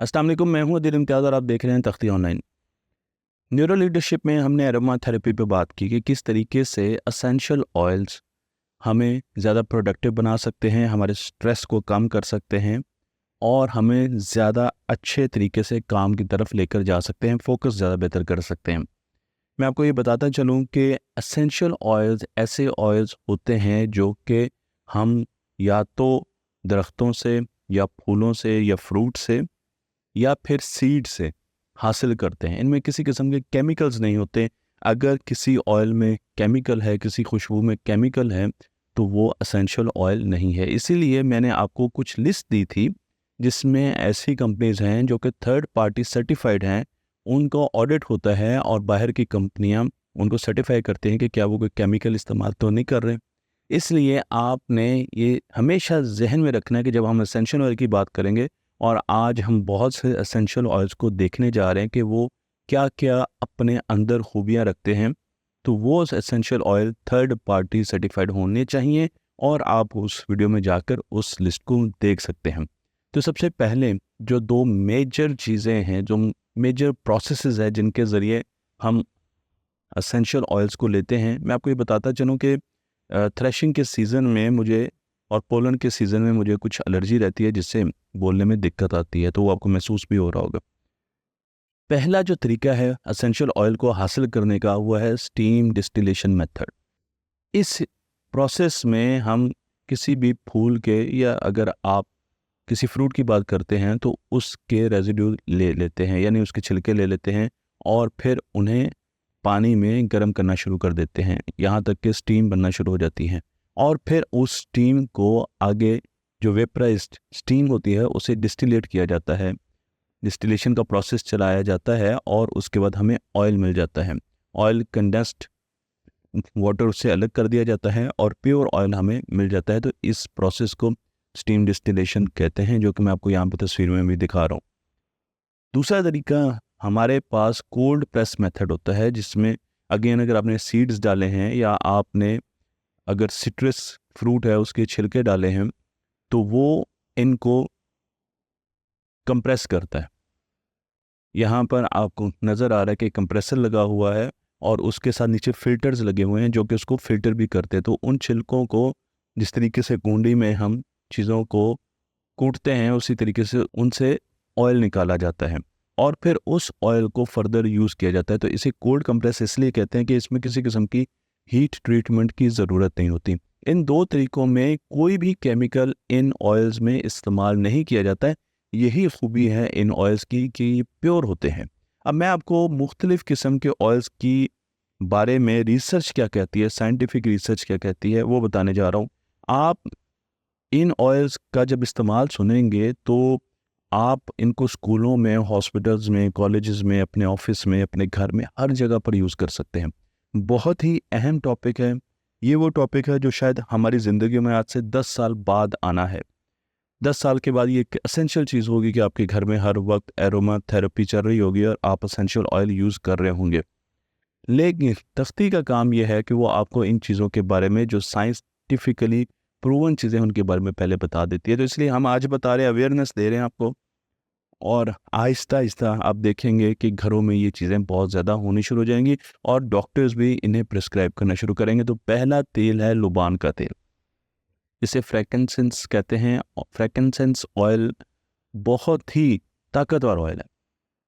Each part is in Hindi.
अस्सलाम वालेकुम, मैं हूं अदील इम्तियाज़ और आप देख रहे हैं तख्ती ऑनलाइन। न्यूरो लीडरशिप में हमने एरोमा थेरेपी पे बात की कि किस तरीके से असेंशियल ऑयल्स हमें ज़्यादा प्रोडक्टिव बना सकते हैं, हमारे स्ट्रेस को कम कर सकते हैं और हमें ज़्यादा अच्छे तरीके से काम की तरफ लेकर जा सकते हैं, फोकस ज़्यादा बेहतर कर सकते हैं। मैं आपको ये बताता चलूँ कि एसेंशियल ऑयल्स ऐसे ऑयल्स होते हैं जो कि हम या तो दरख्तों से या फूलों से या फ्रूट से या फिर सीड से हासिल करते हैं। इनमें किसी किस्म के केमिकल्स नहीं होते। अगर किसी ऑयल में केमिकल है, किसी खुशबू में केमिकल है, तो वो एसेंशियल ऑयल नहीं है। इसीलिए मैंने आपको कुछ लिस्ट दी थी जिसमें ऐसी कंपनीज हैं जो कि थर्ड पार्टी सर्टिफाइड हैं, उनको ऑडिट होता है और बाहर की कंपनियां उनको सर्टिफाई करते हैं कि क्या वो कोई केमिकल इस्तेमाल तो नहीं कर रहे। इसलिए आपने ये हमेशा जहन में रखना है कि जब हम एसेंशियल ऑयल की बात करेंगे, और आज हम बहुत से एसेंशियल ऑयल्स को देखने जा रहे हैं कि वो क्या क्या अपने अंदर खूबियाँ रखते हैं, तो वो essential oil third party certified होने चाहिए और आप उस वीडियो में जाकर उस लिस्ट को देख सकते हैं। तो सबसे पहले जो दो मेजर चीज़ें हैं, जो मेजर प्रोसेसेस है जिनके ज़रिए हम एसेंशियल ऑयल्स को लेते हैं, मैं आपको ये बताता चलूँ कि थ्रेशिंग के सीज़न में मुझे और पोलन के सीज़न में मुझे कुछ एलर्जी रहती है जिससे बोलने में दिक्कत आती है, तो वो आपको महसूस भी हो रहा होगा। पहला जो तरीका है एसेंशियल ऑयल को हासिल करने का, वो है स्टीम डिस्टिलेशन मेथड। इस प्रोसेस में हम किसी भी फूल के, या अगर आप किसी फ्रूट की बात करते हैं तो उसके रेजिड्यू ले लेते हैं, यानी उसके छिलके ले लेते हैं और फिर उन्हें पानी में गर्म करना शुरू कर देते हैं, यहाँ तक कि स्टीम बनना शुरू हो जाती है। और फिर उस स्टीम को आगे जो वेपराइज्ड स्टीम होती है उसे डिस्टिलेट किया जाता है, डिस्टिलेशन का प्रोसेस चलाया जाता है और उसके बाद हमें ऑयल मिल जाता है। ऑयल कंडेंस्ड वाटर उससे अलग कर दिया जाता है और प्योर ऑयल हमें मिल जाता है। तो इस प्रोसेस को स्टीम डिस्टिलेशन कहते हैं, जो कि मैं आपको यहाँ पर तस्वीर में भी दिखा रहा हूँ। दूसरा तरीका हमारे पास कोल्ड प्रेस मेथड होता है, जिसमें अगेन अगर आपने सीड्स डाले हैं या आपने अगर सिट्रस फ्रूट है उसके छिलके डाले हैं, तो वो इनको कंप्रेस करता है। यहाँ पर आपको नज़र आ रहा है कि कंप्रेसर लगा हुआ है और उसके साथ नीचे फिल्टर्स लगे हुए हैं जो कि उसको फिल्टर भी करते हैं। तो उन छिलकों को जिस तरीके से कूंडी में हम चीज़ों को कूटते हैं, उसी तरीके से उनसे ऑयल निकाला जाता है और फिर उस ऑयल को फर्दर यूज़ किया जाता है। तो इसे कोल्ड कंप्रेस इसलिए कहते हैं कि इसमें किसी किस्म की हीट ट्रीटमेंट की ज़रूरत नहीं होती। इन दो तरीकों में कोई भी केमिकल इन ऑयल्स में इस्तेमाल नहीं किया जाता है। यही खूबी है इन ऑयल्स की कि ये प्योर होते हैं। अब मैं आपको मुख्तलिफ़ किस्म के ऑयल्स की बारे में रिसर्च क्या कहती है, साइंटिफिक रिसर्च क्या कहती है, वो बताने जा रहा हूँ। आप इन ऑयल्स का जब इस्तेमाल सुनेंगे तो आप इनको स्कूलों में, हॉस्पिटल्स में, कॉलेजेस में, अपने ऑफिस में, अपने घर में, हर जगह पर यूज़ कर सकते हैं। बहुत ही अहम टॉपिक है। ये वो टॉपिक है जो शायद हमारी ज़िंदगी में आज से 10 साल बाद आना है। 10 साल के बाद ये एक एसेंशियल चीज़ होगी कि आपके घर में हर वक्त एरोमा थेरेपी चल रही होगी और आप एसेंशियल ऑयल यूज़ कर रहे होंगे। लेकिन तख्ती का काम यह है कि वो आपको इन चीज़ों के बारे में, जो साइंटिफिकली प्रूवन चीज़ें, उनके बारे में पहले बता देती है। तो इसलिए हम आज बता रहे हैं, अवेयरनेस दे रहे हैं आपको, और आहिस्ता आहिस्ता आप देखेंगे कि घरों में ये चीज़ें बहुत ज़्यादा होनी शुरू हो जाएंगी और डॉक्टर्स भी इन्हें प्रिस्क्राइब करना शुरू करेंगे। तो पहला तेल है लुबान का तेल, इसे फ्रैंकिनसेंस कहते हैं। फ्रैंकिनसेंस ऑयल बहुत ही ताकतवर ऑयल है।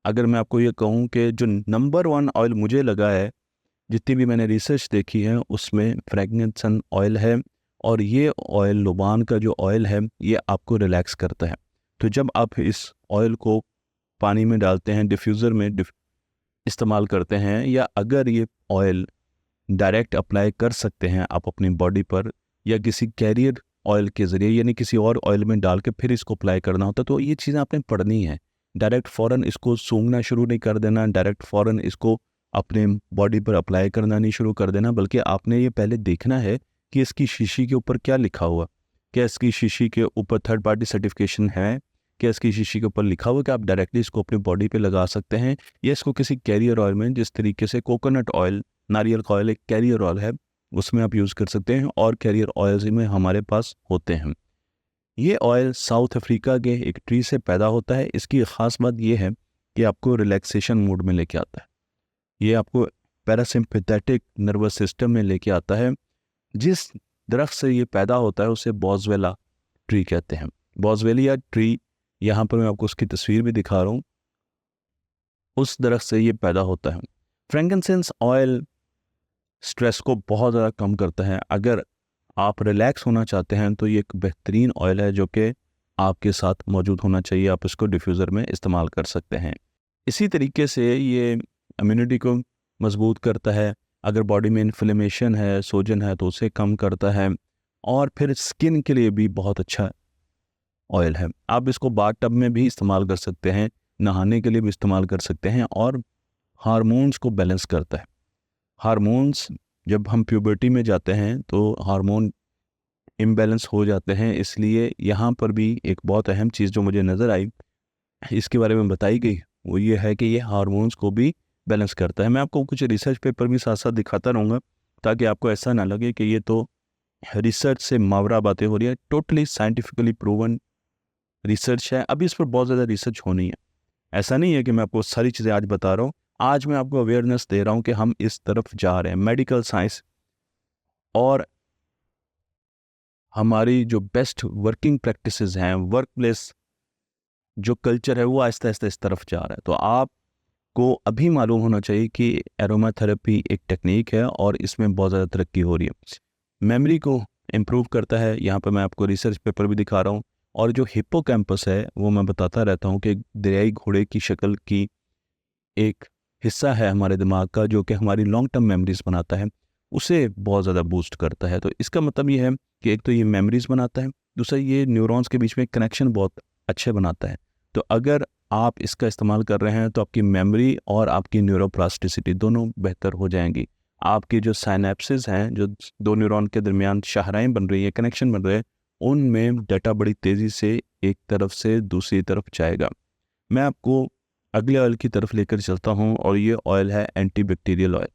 अगर मैं आपको ये कहूँ कि जो नंबर 1 ऑयल मुझे लगा है, जितनी भी मैंने रिसर्च देखी है, उसमें फ्रैंकिनसेंस ऑयल है। और ये ऑयल, लुबान का जो ऑयल है, ये आपको रिलैक्स करता है। तो जब आप इस ऑयल को पानी में डालते हैं, डिफ्यूज़र में इस्तेमाल करते हैं, या अगर ये ऑयल डायरेक्ट अप्लाई कर सकते हैं आप अपनी बॉडी पर, या किसी कैरियर ऑयल के ज़रिए, यानी किसी और ऑयल में डाल के फिर इसको अप्लाई करना होता है, तो ये चीज़ें आपने पढ़नी है। डायरेक्ट फ़ौरन इसको सूंघना शुरू नहीं कर देना, डायरेक्ट फ़ौरन इसको अपने बॉडी पर अप्लाई करना नहीं शुरू कर देना, बल्कि आपने ये पहले देखना है कि इसकी शीशी के ऊपर क्या लिखा हुआ। क्या इसकी शीशी के ऊपर थर्ड पार्टी सर्टिफिकेशन है? क्या इसकी शीशी के ऊपर लिखा हुआ कि आप डायरेक्टली इसको अपनी बॉडी पे लगा सकते हैं, या इसको किसी कैरियर ऑयल में, जिस तरीके से कोकोनट ऑयल, नारियल का ऑयल एक कैरियर ऑयल है, उसमें आप यूज़ कर सकते हैं और कैरियर ऑयल्स में हमारे पास होते हैं। ये ऑयल साउथ अफ्रीका के एक ट्री से पैदा होता है। इसकी ख़ास बात ये है कि आपको रिलैक्सेशन मूड में लेके आता है। ये आपको पैरासिम्पैथेटिक नर्वस सिस्टम में लेके आता है। जिस दरख्त से ये पैदा होता है उसे बॉज़वेला ट्री कहते हैं। बॉज़वेलिया ट्री, यहाँ पर मैं आपको उसकी तस्वीर भी दिखा रहा हूँ, उस दरख्त से ये पैदा होता है। फ्रैंकिनसेंस ऑयल स्ट्रेस को बहुत ज़्यादा कम करता है। अगर आप रिलैक्स होना चाहते हैं तो ये एक बेहतरीन ऑयल है जो कि आपके साथ मौजूद होना चाहिए। आप इसको डिफ्यूज़र में इस्तेमाल कर सकते हैं। इसी तरीके से ये इम्यूनिटी को मजबूत करता है। अगर बॉडी में इन्फ्लेमेशन है, सोजन है, तो उसे कम करता है। और फिर स्किन के लिए भी बहुत अच्छा ऑयल है। आप इसको बाथ टब में भी इस्तेमाल कर सकते हैं, नहाने के लिए भी इस्तेमाल कर सकते हैं, और हार्मोन्स को बैलेंस करता है। हार्मोन्स, जब हम प्यूबर्टी में जाते हैं तो हार्मोन इम्बैलेंस हो जाते हैं, इसलिए यहाँ पर भी एक बहुत अहम चीज़ जो मुझे नज़र आई, इसके बारे में बताई गई, वो ये है कि ये हार्मोन्स को भी बैलेंस करता है। मैं आपको कुछ रिसर्च पेपर भी साथ साथ दिखाता रहूँगा ताकि आपको ऐसा ना लगे कि ये तो रिसर्च से मावरा बातें हो रही है। टोटली साइंटिफिकली प्रूवन रिसर्च है। अभी इस पर बहुत ज़्यादा रिसर्च होनी है। ऐसा नहीं है कि मैं आपको सारी चीज़ें आज बता रहा हूँ। आज मैं आपको अवेयरनेस दे रहा हूँ कि हम इस तरफ जा रहे हैं। मेडिकल साइंस और हमारी जो बेस्ट वर्किंग प्रैक्टिसेस हैं, वर्क प्लेस जो कल्चर है, वो आहिस्ता आहिस्ता इस तरफ जा रहा है। तो आपको अभी मालूम होना चाहिए कि एरोमा थेरेपी एक टेक्निक है और इसमें बहुत ज़्यादा तरक्की हो रही है। मेमोरी को इम्प्रूव करता है। यहाँ पर मैं आपको रिसर्च पेपर भी दिखा रहा हूँ। और जो हिप्पोकैम्पस है वो मैं बताता रहता हूँ कि दरियाई घोड़े की शक्ल की एक हिस्सा है हमारे दिमाग का जो कि हमारी लॉन्ग टर्म मेमोरीज बनाता है, उसे बहुत ज़्यादा बूस्ट करता है। तो इसका मतलब ये है कि एक तो ये मेमोरीज बनाता है, दूसरा ये न्यूरॉन्स के बीच में कनेक्शन बहुत अच्छे बनाता है। तो अगर आप इसका इस्तेमाल कर रहे हैं तो आपकी मेमोरी और आपकी न्यूरोप्लास्टिसिटी दोनों बेहतर हो जाएंगी। आपकी जो साइनेप्सिस हैं, जो दो न्यूरॉन के दरमियान शाहराएँ बन रही है, कनेक्शन बन रहे हैं, उनमें डाटा बड़ी तेज़ी से एक तरफ से दूसरी तरफ जाएगा। मैं आपको अगले ऑयल की तरफ लेकर चलता हूँ और ये ऑयल है anti bacterial oil.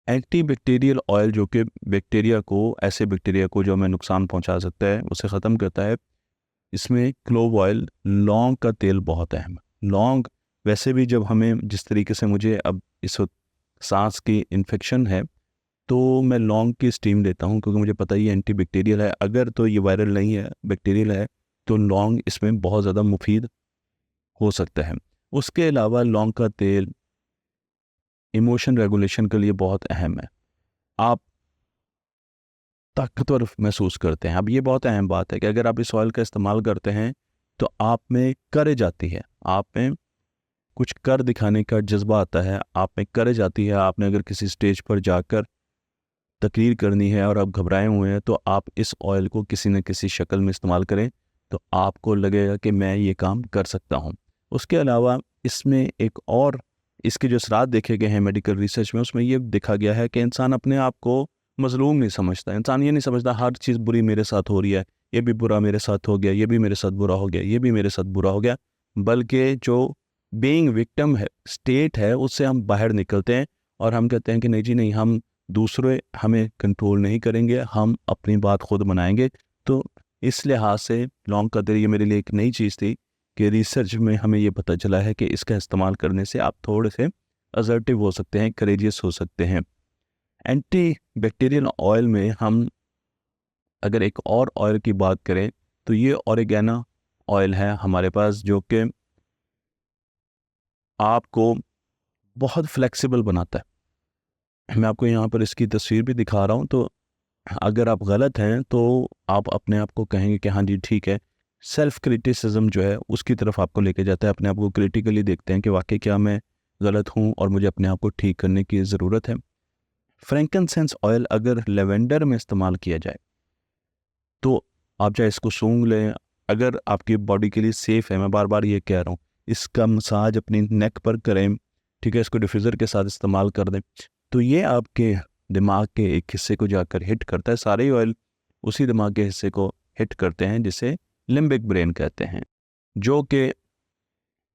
Anti bacterial oil जो कि बैक्टीरिया को, ऐसे बैक्टीरिया को जो हमें नुकसान पहुँचा सकता है, उसे ख़त्म करता है। इसमें क्लोव ऑयल, लौंग का तेल बहुत अहम है। लौंग वैसे भी, जब हमें जिस तरीके से मुझे अब इस वक्त सांस की इन्फेक्शन है तो मैं लौंग की स्टीम लेता हूँ, क्योंकि मुझे पता ही एंटी बैक्टीरियल है। अगर तो ये वायरल नहीं है, बैक्टीरियल है, तो लौंग इसमें बहुत ज़्यादा मुफीद हो सकता है। उसके अलावा लौंग का तेल इमोशन रेगुलेशन के लिए बहुत अहम है। आप ताकतवर महसूस करते हैं। अब ये बहुत अहम बात है कि अगर आप इस ऑयल का इस्तेमाल करते हैं तो आप में करेज आती है, आप में कुछ कर दिखाने का जज्बा आता है, आप में करेज आती है। आपने अगर किसी स्टेज पर जाकर तकरीर करनी है और आप घबराए हुए हैं तो आप इस ऑयल को किसी न किसी शक्ल में इस्तेमाल करें तो आपको लगेगा कि मैं ये काम कर सकता हूँ। उसके अलावा इसमें एक और इसके जो असरात देखे गए हैं मेडिकल रिसर्च में, उसमें ये देखा गया है कि इंसान अपने आप को मजलूम नहीं समझता। इंसान ये नहीं समझता हर चीज़ बुरी मेरे साथ हो रही है, ये भी बुरा मेरे साथ हो गया, ये भी मेरे साथ बुरा हो गया, ये भी मेरे साथ बुरा हो गया। बल्कि जो बीइंग विक्टिम है, स्टेट है, उससे हम बाहर निकलते हैं और हम कहते हैं कि नहीं जी नहीं, हम दूसरे हमें कंट्रोल नहीं करेंगे, हम अपनी बात खुद बनाएंगे। तो इस लिहाज से लौंग का तेल ये मेरे लिए एक नई चीज़ थी कि रिसर्च में हमें ये पता चला है कि इसका इस्तेमाल करने से आप थोड़े से असर्टिव हो सकते हैं, करेजियस हो सकते हैं। एंटी बैक्टीरियल ऑयल में हम अगर एक और ऑयल की बात करें तो ये ऑरिगेनो ऑयल है हमारे पास, जो कि आपको बहुत फ्लेक्सिबल बनाता है। मैं आपको यहाँ पर इसकी तस्वीर भी दिखा रहा हूँ। तो अगर आप गलत हैं तो आप अपने आप को कहेंगे कि हाँ जी ठीक है। सेल्फ क्रिटिसिज्म जो है उसकी तरफ आपको लेके जाता है। अपने आप को क्रिटिकली देखते हैं कि वाकई क्या मैं गलत हूँ और मुझे अपने आप को ठीक करने की ज़रूरत है। फ्रैंकिनसेंस ऑयल अगर लेवेंडर में इस्तेमाल किया जाए तो आप चाहे इसको सूंघ लें, अगर आपकी बॉडी के लिए सेफ़ है, मैं बार बार ये कह रहा हूँ, इसका मसाज अपनी नेक पर करें, ठीक है, इसको डिफ्यूज़र के साथ इस्तेमाल कर दें, तो ये आपके दिमाग के एक हिस्से को जाकर हिट करता है। सारे ऑयल उसी दिमाग के हिस्से को हिट करते हैं जिसे लिम्बिक ब्रेन कहते हैं, जो कि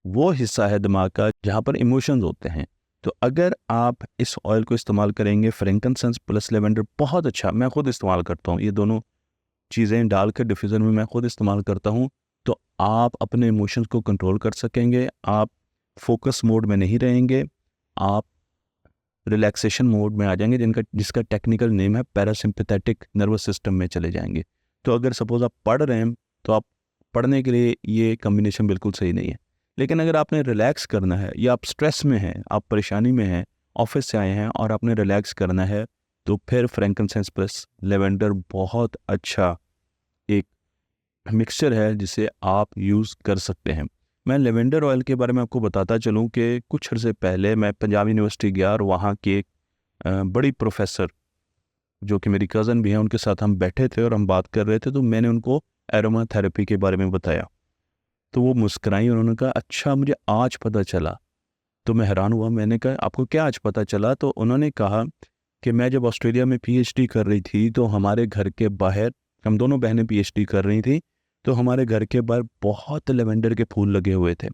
वो हिस्सा है दिमाग का जहाँ पर इमोशंस होते हैं। तो अगर आप इस ऑयल को इस्तेमाल करेंगे, फ्रैंकिनसेंस प्लस लेवेंडर, बहुत अच्छा, मैं खुद इस्तेमाल करता हूँ, ये दोनों चीज़ें डालकर डिफ्यूज़र में मैं खुद इस्तेमाल करता हूँ, तो आप अपने इमोशंस को कंट्रोल कर सकेंगे, आप फोकस मोड में नहीं रहेंगे, आप रिलैक्सेशन मोड में आ जाएंगे, जिसका टेक्निकल नेम है पैरासिम्पैथेटिक नर्वस सिस्टम में चले जाएंगे। तो अगर सपोज़ आप पढ़ रहे हैं तो आप पढ़ने के लिए ये कम्बिनेशन बिल्कुल सही नहीं है। लेकिन अगर आपने रिलैक्स करना है या आप स्ट्रेस में हैं, आप परेशानी में हैं, ऑफिस से आए हैं और आपने रिलैक्स करना है, तो फिर फ्रैंकिनसेंस प्लस लेवेंडर बहुत अच्छा एक मिक्सचर है जिसे आप यूज़ कर सकते हैं। मैं लेवेंडर ऑयल के बारे में आपको बताता चलूँ कि कुछ अर्से पहले मैं पंजाब यूनिवर्सिटी गया और वहाँ की एक बड़ी प्रोफेसर जो कि मेरी कज़न भी हैं, उनके साथ हम बैठे थे और हम बात कर रहे थे, तो मैंने उनको एरोमा थेरेपी के बारे में बताया। तो वो मुस्कुराई और उन्होंने कहा, अच्छा मुझे आज पता चला। तो मैं हैरान हुआ, मैंने कहा आपको क्या आज पता चला? तो उन्होंने कहा कि मैं जब ऑस्ट्रेलिया में पीएचडी कर रही थी तो हमारे घर के बाहर, हम दोनों बहनें पीएचडी कर रही थी, तो हमारे घर के बाहर बहुत लेवेंडर के फूल लगे हुए थे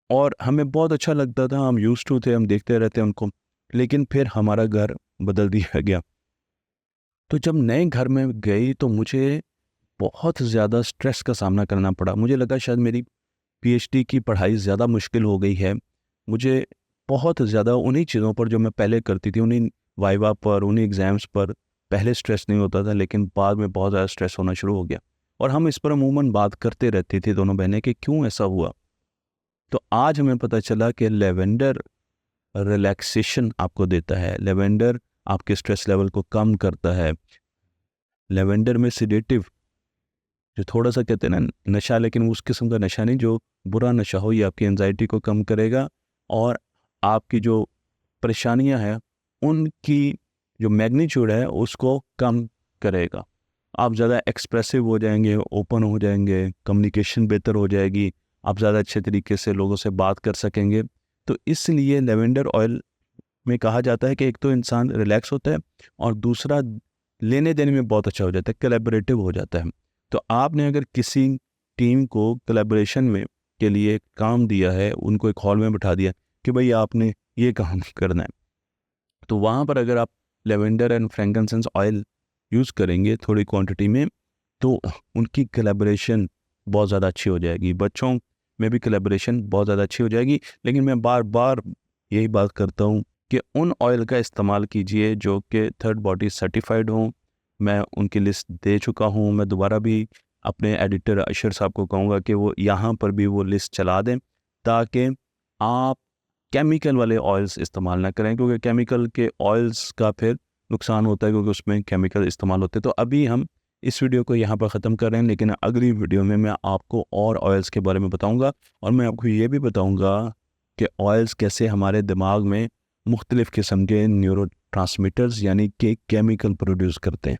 और हमें बहुत अच्छा लगता था, हम यूज्ड टू थे, हम देखते रहते उनको। लेकिन फिर हमारा घर बदल दिया गया। तो जब नए घर में गई तो मुझे बहुत ज़्यादा स्ट्रेस का सामना करना पड़ा। मुझे लगा शायद मेरी पीएचडी की पढ़ाई ज़्यादा मुश्किल हो गई है। मुझे बहुत ज़्यादा उन्हीं चीज़ों पर जो मैं पहले करती थी, उन्हीं वाइवा पर, उन्हीं एग्ज़ाम्स पर पहले स्ट्रेस नहीं होता था, लेकिन बाद में बहुत ज़्यादा स्ट्रेस होना शुरू हो गया। और हम इस पर अमूमन बात करते रहती थी दोनों बहनें कि क्यों ऐसा हुआ। तो आज हमें पता चला कि लेवेंडर रिलैक्सेशन आपको देता है, लेवेंडर आपके स्ट्रेस लेवल को कम करता है। लेवेंडर में सिडेटिव, जो थोड़ा सा कहते हैं ना नशा, लेकिन उस किस्म का नशा नहीं जो बुरा नशा हो, ये आपकी एंजाइटी को कम करेगा और आपकी जो परेशानियां हैं उनकी जो मैग्नीट्यूड है उसको कम करेगा। आप ज़्यादा एक्सप्रेसिव हो जाएंगे, ओपन हो जाएंगे, कम्युनिकेशन बेहतर हो जाएगी, आप ज़्यादा अच्छे तरीके से लोगों से बात कर सकेंगे। तो इसलिए लेवेंडर ऑयल में कहा जाता है कि एक तो इंसान रिलैक्स होता है और दूसरा लेने देने में बहुत अच्छा हो जाता है, कोलैबोरेटिव हो जाता है। तो आपने अगर किसी टीम को कोलैबोरेशन में के लिए काम दिया है, उनको एक हॉल में बिठा दिया कि भाई आपने ये काम करना है, तो वहाँ पर अगर आप lavender and frankincense oil use करेंगे थोड़ी क्वांटिटी में, तो उनकी कोलैबोरेशन बहुत ज़्यादा अच्छी हो जाएगी। बच्चों में भी कोलैबोरेशन बहुत ज़्यादा अच्छी हो जाएगी। लेकिन मैं बार बार यही बात करता हूँ कि उन ऑयल का इस्तेमाल कीजिए जो कि थर्ड पार्टी सर्टिफाइड हों। मैं उनकी लिस्ट दे चुका हूँ, मैं दोबारा भी अपने एडिटर अशर साहब को कहूँगा कि वो यहाँ पर भी वो लिस्ट चला दें, ताकि आप केमिकल वाले ऑयल्स इस्तेमाल ना करें, क्योंकि केमिकल के ऑयल्स का फिर नुकसान होता है क्योंकि उसमें केमिकल इस्तेमाल होते हैं। तो अभी हम इस वीडियो को यहाँ पर ख़त्म कर रहे हैं, लेकिन अगली वीडियो में मैं आपको और ऑयल्स के बारे में बताऊँगा और मैं आपको ये भी बताऊँगा कि ऑयल्स कैसे हमारे दिमाग में मुख्तलिफ़ किस्म के न्यूरो ट्रांसमीटर्स यानी कि केमिकल प्रोड्यूस करते हैं।